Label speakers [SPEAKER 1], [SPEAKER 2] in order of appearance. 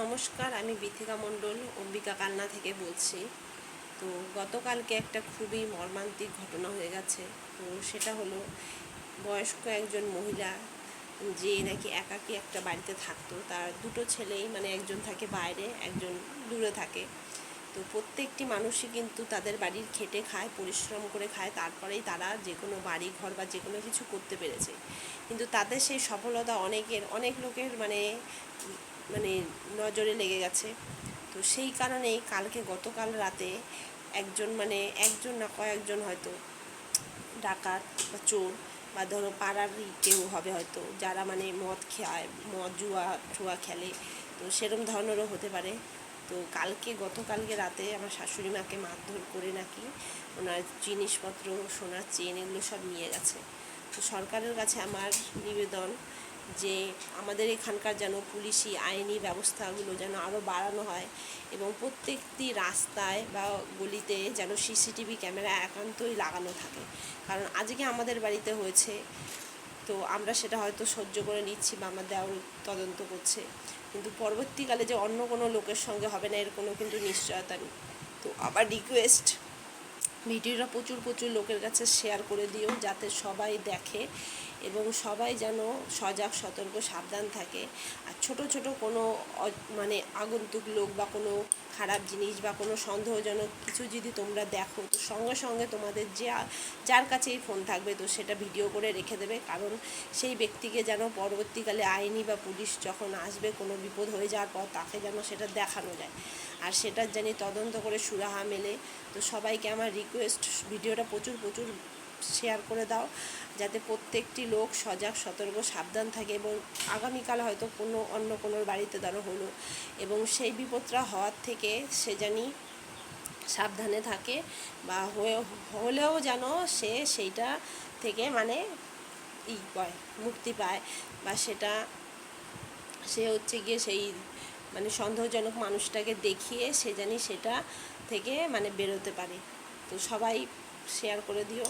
[SPEAKER 1] নমস্কার, আমি বিথিকা মণ্ডল অম্বিকা কান্না থেকে বলছি। তো গতকালকে একটা খুবই মর্মান্তিক ঘটনা হয়ে গেছে। তো সেটা হলো বয়স্ক একজন মহিলা, যে নাকি একাকী একটা বাড়িতে থাকতো। তার দুটো ছেলেই, মানে একজন থাকে বাইরে, একজন দূরে থাকে। তো প্রত্যেকটি মানুষই কিন্তু তাদের বাড়ির খেটে খায়, পরিশ্রম করে খায়, তারপরেই তারা যে কোনো বাড়ি ঘর বা যে কোনো কিছু করতে পেরেছে। কিন্তু তাদের সেই সফলতা অনেক লোকের মানে মানে নজরে লেগে গেছে। তো সেই কারণেই গতকাল রাতে একজন না কয়েকজন, হয়তো ডাকাত বা চোর বা ধরো পাড়ারই কেউ হবে হয়তো, যারা মানে মদ জুয়া খেলে, তো সেরম ধরনেরও হতে পারে। তো গতকালকে রাতে আমার শাশুড়ি মাকে মারধর করে নাকি ওনার জিনিসপত্র, সোনার চেন, এগুলো সব নিয়ে গেছে। তো সরকারের কাছে আমার নিবেদন যে আমাদের এখানকার যেন পুলিশি আইনি ব্যবস্থাগুলো যেন আরও বাড়ানো হয়, এবং প্রত্যেকটি রাস্তায় বা গলিতে যেন সিসিটিভি ক্যামেরা একান্তই লাগানো থাকে। কারণ আজকে আমাদের বাড়িতে হয়েছে, তো আমরা সেটা হয়তো সহ্য করে নিচ্ছি বা আমার দেওর তদন্ত করছে, কিন্তু পরবর্তীকালে যে অন্য কোনো লোকের সঙ্গে হবে না, এর কোনো কিন্তু নিশ্চয়তা নেই। তো আবার রিকোয়েস্ট, ভিডিওটা প্রচুর লোকের কাছে শেয়ার করে দিও, যাতে সবাই দেখে এবং সবাই যেন সজাগ, সতর্ক, সাবধান থাকে। আর ছোট কোনো মানে আগন্তুক লোক বা কোনো খারাপ জিনিস বা কোনো সন্দেহজনক কিছু যদি তোমরা দেখো, তো সঙ্গে সঙ্গে তোমাদের যার কাছেই ফোন থাকবে, তো সেটা ভিডিও করে রেখে দেবে। কারণ সেই ব্যক্তিকে যেন পরবর্তীকালে আইনি বা পুলিশ যখন আসবে কোনো বিপদ হয়ে যাওয়ার পর, তাকে যেন সেটা দেখানো যায়, আর সেটার জানি তদন্ত করে সুরাহা মেলে। তো সবাইকে আমার রিকোয়েস্ট, ভিডিওটা প্রচুর শেয়ার করে দাও, যাতে প্রত্যেকটি লোক সজাগ, সতর্ক, সাবধান থাকে, এবং আগামীকাল হয়তো অন্য কোনো বাড়িতে ধরো হলো, এবং সেই বিপদটা হওয়ার থেকে সে জানি সাবধানে থাকে, বা হলেও যেন সে সেইটা থেকে মানে মুক্তি পায়, বা সে হচ্ছে গিয়ে সেই মানে সন্দেহজনক মানুষটাকে দেখিয়ে সে জানি সেটা থেকে মানে বেরোতে পারে। তো সবাই শেয়ার করে দিও।